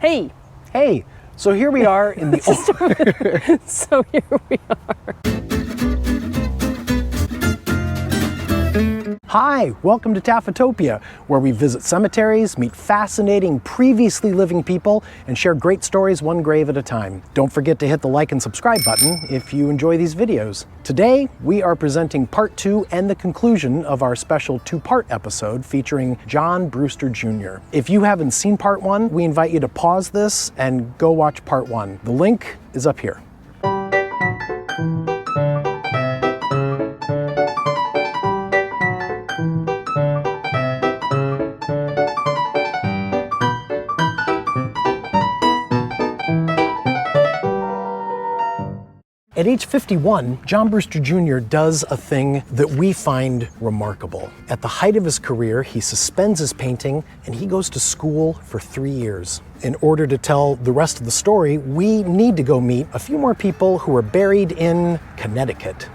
Hey! Hey, so here we are in the So here we are. Hi, welcome to Taphotopia, where we visit cemeteries, meet fascinating previously living people, and share great stories one grave at a time. Don't forget to hit the like and subscribe button if you enjoy these videos. Today, we are presenting part 2 and the conclusion of our special 2-part episode featuring John Brewster Jr. If you haven't seen part 1, we invite you to pause this and go watch part 1. The link is up here. At age 51, John Brewster Jr. does a thing that we find remarkable. At the height of his career, he suspends his painting and he goes to school for 3 years. In order to tell the rest of the story, we need to go meet a few more people who are buried in Connecticut.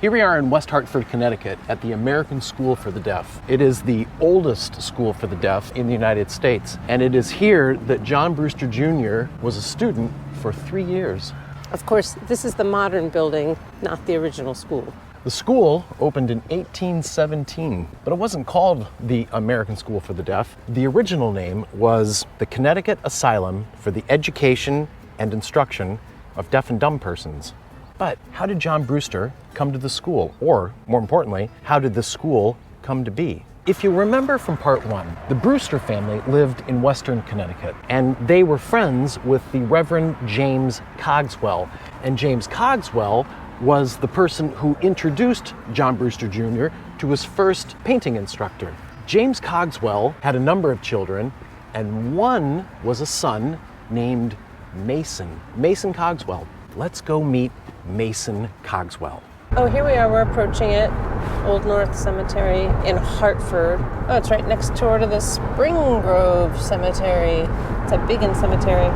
Here we are in West Hartford, Connecticut at the American School for the Deaf. It is the oldest school for the deaf in the United States, and it is here that John Brewster Jr. was a student for 3 years. Of course, this is the modern building, not the original school. The school opened in 1817, but it wasn't called the American School for the Deaf. The original name was the Connecticut Asylum for the Education and Instruction of Deaf and Dumb Persons. But how did John Brewster come to the school? Or, more importantly, how did the school come to be? If you remember from part 1, the Brewster family lived in Western Connecticut, and they were friends with the Reverend James Cogswell. And James Cogswell was the person who introduced John Brewster Jr. to his first painting instructor. James Cogswell had a number of children, and one was a son named Mason Cogswell. Let's go meet Mason Cogswell. Oh, here we are, we're approaching it. Old North Cemetery in Hartford. Oh, it's right next door to the Spring Grove Cemetery. It's a big cemetery.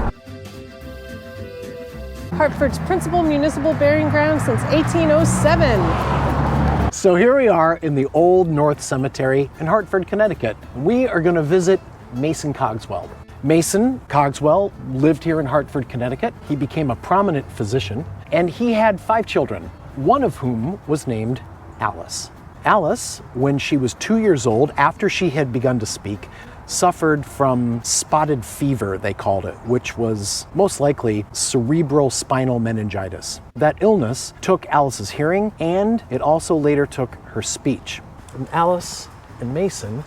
Hartford's principal municipal burying ground since 1807. So here we are in the Old North Cemetery in Hartford, Connecticut. We are going to visit Mason Cogswell. Mason Cogswell lived here in Hartford, Connecticut. He became a prominent physician, and he had 5 children, one of whom was named Alice. Alice, when she was 2 years old, after she had begun to speak, suffered from spotted fever, they called it, which was most likely cerebral spinal meningitis. That illness took Alice's hearing, and it also later took her speech. And Alice and Mason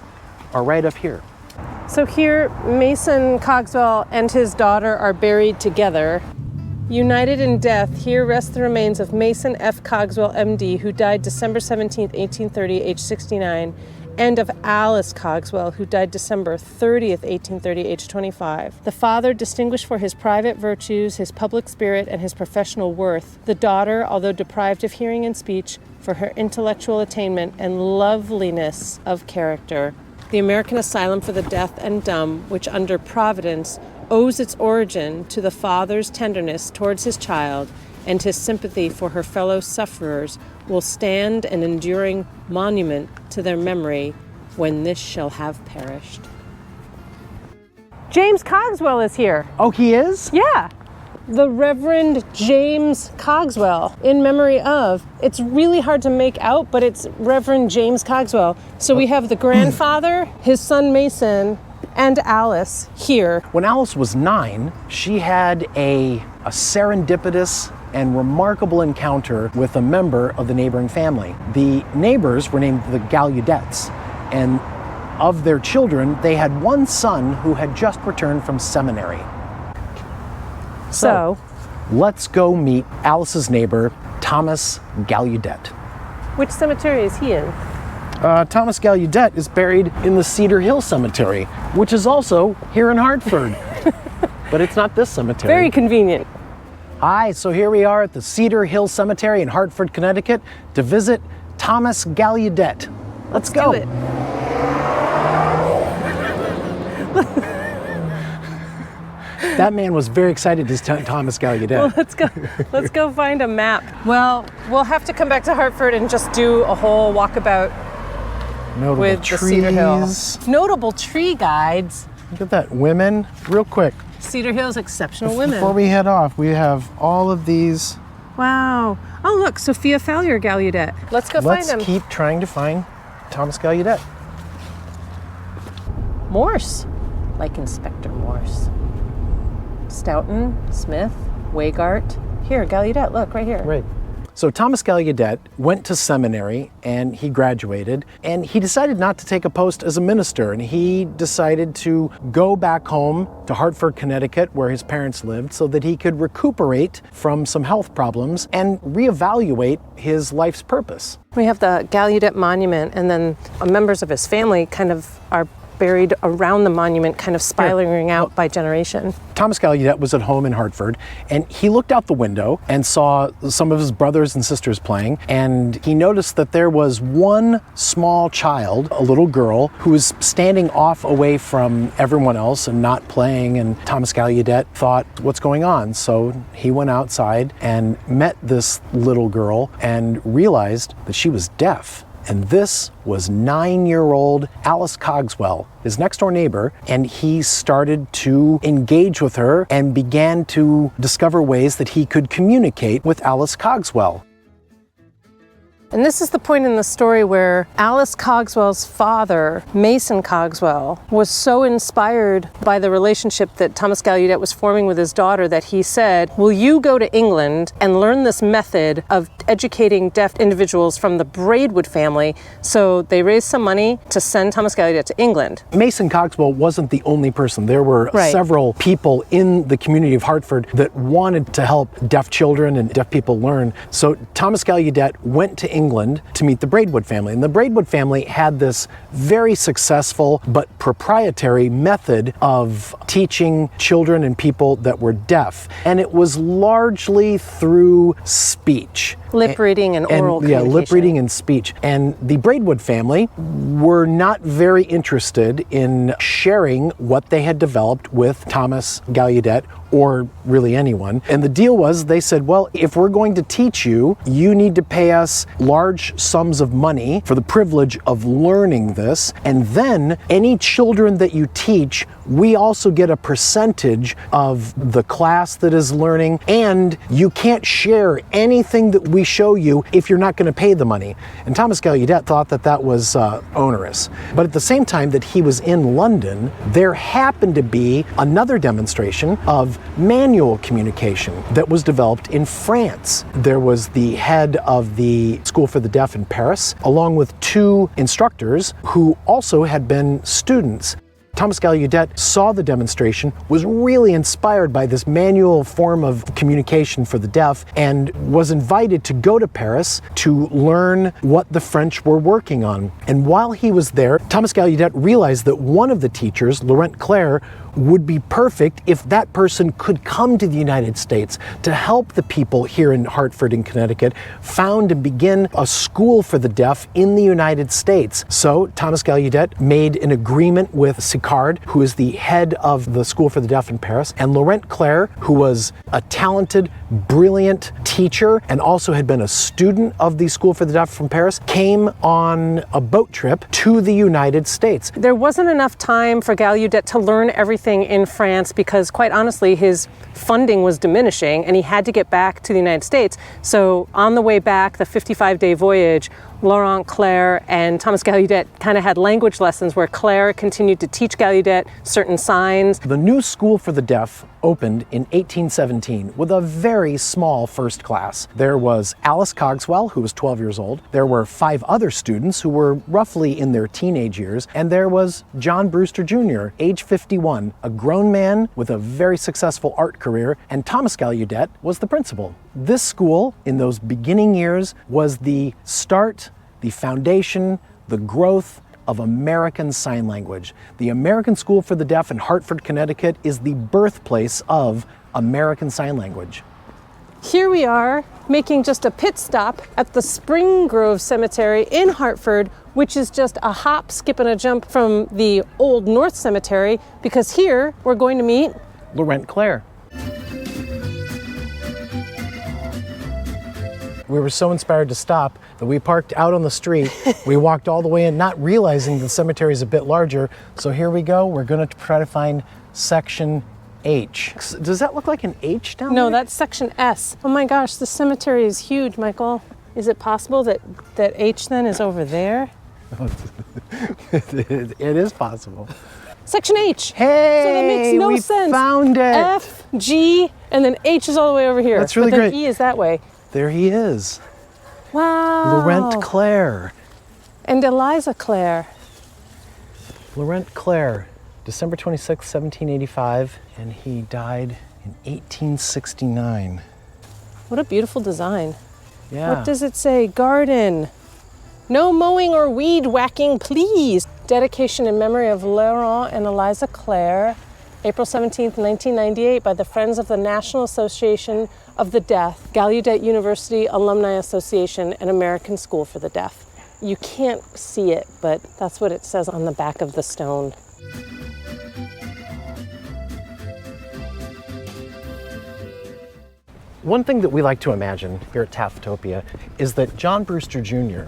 are right up here. So here, Mason Cogswell and his daughter are buried together. United in death, here rest the remains of Mason F. Cogswell, MD, who died December 17, 1830, age 69, and of Alice Cogswell, who died December 30th, 1830, age 25. The father, distinguished for his private virtues, his public spirit, and his professional worth. The daughter, although deprived of hearing and speech, for her intellectual attainment and loveliness of character. The American Asylum for the Deaf and Dumb, which under Providence owes its origin to the father's tenderness towards his child and his sympathy for her fellow sufferers, will stand an enduring monument to their memory when this shall have perished. James Cogswell is here. Oh, he is? Yeah. The Reverend James Cogswell, in memory of. It's really hard to make out, but it's Reverend James Cogswell. So we have the grandfather, his son Mason, and Alice here. When Alice was 9, she had a serendipitous and remarkable encounter with a member of the neighboring family. The neighbors were named the Gallaudets, and of their children, they had one son who had just returned from seminary. So, let's go meet Alice's neighbor, Thomas Gallaudet. Which cemetery is he in? Thomas Gallaudet is buried in the Cedar Hill Cemetery, which is also here in Hartford. But it's not this cemetery. Very convenient. Hi, so here we are at the Cedar Hill Cemetery in Hartford, Connecticut to visit Thomas Gallaudet. Let's go. Do it. That man was very excited to see Thomas Gallaudet. Well, let's go find a map. Well, we'll have to come back to Hartford and just do a whole walkabout Notable with trees. the Cedar Hill. Notable tree guides. Look at that. Women, real quick. Cedar Hill's exceptional women. Before we head off, we have all of these. Wow. Oh, look, Sophia Fowler Gallaudet. Let's go find him. Let's keep trying to find Thomas Gallaudet. Morse, like Inspector Morse. Stoughton, Smith, Weigart. Here, Gallaudet, look, right here. Right. So Thomas Gallaudet went to seminary and he graduated, and he decided not to take a post as a minister, and he decided to go back home to Hartford, Connecticut, where his parents lived, so that he could recuperate from some health problems and reevaluate his life's purpose. We have the Gallaudet monument, and then members of his family kind of are buried around the monument, kind of spiraling out by generation. Thomas Gallaudet was at home in Hartford, and he looked out the window and saw some of his brothers and sisters playing, and he noticed that there was one small child, a little girl, who was standing off away from everyone else and not playing, and Thomas Gallaudet thought, what's going on? So he went outside and met this little girl and realized that she was deaf. And this was 9-year-old Alice Cogswell, his next door neighbor, and he started to engage with her and began to discover ways that he could communicate with Alice Cogswell. And this is the point in the story where Alice Cogswell's father, Mason Cogswell, was so inspired by the relationship that Thomas Gallaudet was forming with his daughter that he said, will you go to England and learn this method of educating deaf individuals from the Braidwood family? So they raised some money to send Thomas Gallaudet to England. Mason Cogswell wasn't the only person. There were several people in the community of Hartford that wanted to help deaf children and deaf people learn. So Thomas Gallaudet went to England to meet the Braidwood family. And the Braidwood family had this very successful but proprietary method of teaching children and people that were deaf. And it was largely through speech. Lip reading and oral communication. Yeah, lip reading and speech. And the Braidwood family were not very interested in sharing what they had developed with Thomas Gallaudet or really anyone. And the deal was, they said, well, if we're going to teach you, you need to pay us large sums of money for the privilege of learning this. And then any children that you teach, we also get a percentage of the class that is learning, and you can't share anything that we show you if you're not going to pay the money. And Thomas Gallaudet thought that that was onerous. But at the same time that he was in London, there happened to be another demonstration of manual communication that was developed in France. There was the head of the School for the Deaf in Paris, along with 2 instructors who also had been students. Thomas Gallaudet saw the demonstration, was really inspired by this manual form of communication for the deaf, and was invited to go to Paris to learn what the French were working on. And while he was there, Thomas Gallaudet realized that one of the teachers, Laurent Clerc, would be perfect if that person could come to the United States to help the people here in Hartford and Connecticut found and begin a school for the deaf in the United States. So Thomas Gallaudet made an agreement with Sicard, who is the head of the School for the Deaf in Paris, and Laurent Clerc, who was a talented, brilliant teacher and also had been a student of the School for the Deaf from Paris, came on a boat trip to the United States. There wasn't enough time for Gallaudet to learn everything in France because, quite honestly, his funding was diminishing and he had to get back to the United States. So on the way back, the 55-day voyage, Laurent Clerc and Thomas Gallaudet kind of had language lessons where Clerc continued to teach Gallaudet certain signs. The new School for the Deaf opened in 1817 with a very small first class. There was Alice Cogswell, who was 12 years old. There were 5 other students who were roughly in their teenage years. And there was John Brewster Jr., age 51, a grown man with a very successful art career, and Thomas Gallaudet was the principal. This school, in those beginning years, was the start, the foundation, the growth of American Sign Language. The American School for the Deaf in Hartford, Connecticut is the birthplace of American Sign Language. Here we are making just a pit stop at the Spring Grove Cemetery in Hartford, which is just a hop, skip, and a jump from the Old North Cemetery, because here we're going to meet Laurent Clerc. We were so inspired to stop that we parked out on the street. We walked all the way in, not realizing the cemetery is a bit larger. So here we go. We're going to try to find section H. Does that look like an H down there? No, that's section S. Oh my gosh, the cemetery is huge, Michael. Is it possible that H then is over there? It is possible. Section H. Hey, so that makes no sense. We found it. F, G, and then H is all the way over here. That's really but then great. E is that way. There he is. Wow. Laurent Clerc. And Eliza Clare. Laurent Clerc, December 26, 1785, and he died in 1869. What a beautiful design. Yeah. What does it say? Garden. No mowing or weed whacking, please. Dedication in memory of Laurent and Eliza Clare, April 17th, 1998, by the Friends of the National Association of the Deaf, Gallaudet University Alumni Association, and American School for the Deaf. You can't see it, but that's what it says on the back of the stone. One thing that we like to imagine here at Taphotopia is that John Brewster Jr.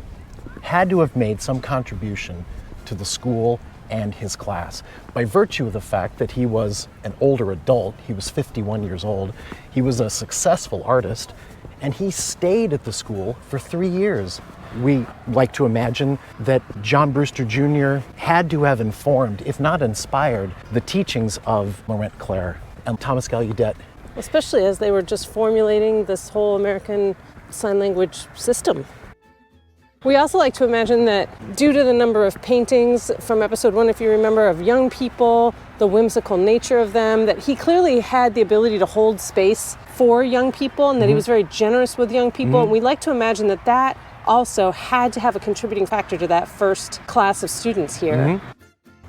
had to have made some contribution to the school and his class by virtue of the fact that he was an older adult. He was 51 years old. He was a successful artist, and he stayed at the school for 3 years. We like to imagine that John Brewster Jr. had to have informed, if not inspired, the teachings of Laurent Clerc and Thomas Gallaudet. Especially as they were just formulating this whole American Sign Language system. We also like to imagine that due to the number of paintings from episode 1, if you remember, of young people, the whimsical nature of them, that he clearly had the ability to hold space for young people and that he was very generous with young people. And we like to imagine that that also had to have a contributing factor to that first class of students here.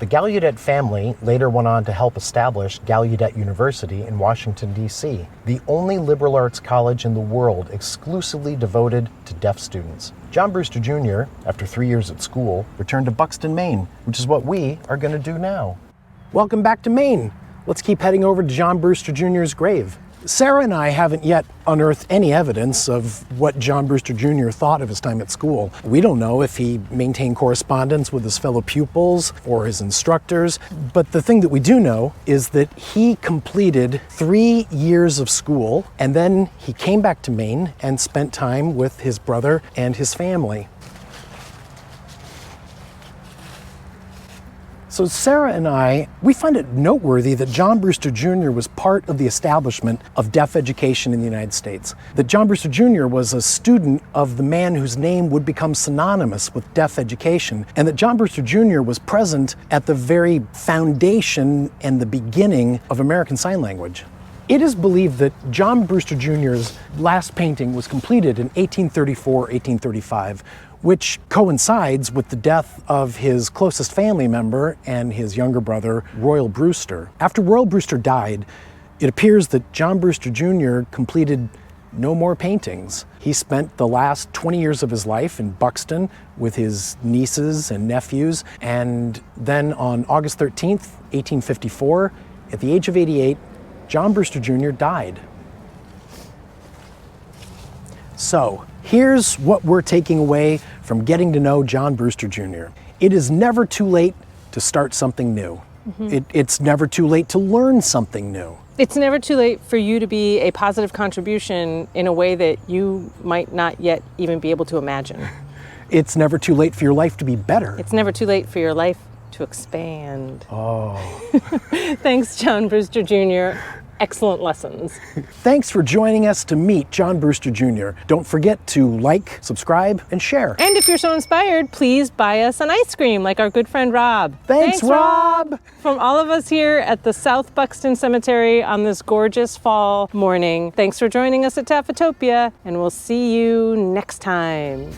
The Gallaudet family later went on to help establish Gallaudet University in Washington, D.C., the only liberal arts college in the world exclusively devoted to deaf students. John Brewster Jr., after 3 years at school, returned to Buxton, Maine, which is what we are going to do now. Welcome back to Maine. Let's keep heading over to John Brewster Jr.'s grave. Sarah and I haven't yet unearthed any evidence of what John Brewster Jr. thought of his time at school. We don't know if he maintained correspondence with his fellow pupils or his instructors, but the thing that we do know is that he completed 3 years of school, and then he came back to Maine and spent time with his brother and his family. So Sarah and I, we find it noteworthy that John Brewster Jr. was part of the establishment of deaf education in the United States. That John Brewster Jr. was a student of the man whose name would become synonymous with deaf education, and that John Brewster Jr. was present at the very foundation and the beginning of American Sign Language. It is believed that John Brewster Jr.'s last painting was completed in 1834-1835, which coincides with the death of his closest family member and his younger brother, Royal Brewster. After Royal Brewster died, it appears that John Brewster Jr. completed no more paintings. He spent the last 20 years of his life in Buxton with his nieces and nephews, and then on August 13th, 1854, at the age of 88, John Brewster Jr. died. So, here's what we're taking away from getting to know John Brewster Jr. It is never too late to start something new. It's never too late to learn something new. It's never too late for you to be a positive contribution in a way that you might not yet even be able to imagine. It's never too late for your life to be better. It's never too late for your life to expand. Oh. Thanks, John Brewster Jr. Excellent lessons. Thanks for joining us to meet John Brewster Jr. Don't forget to like, subscribe, and share. And if you're so inspired, please buy us an ice cream like our good friend Rob. Thanks, Rob! From all of us here at the South Buxton Cemetery on this gorgeous fall morning, thanks for joining us at Taphotopia, and we'll see you next time.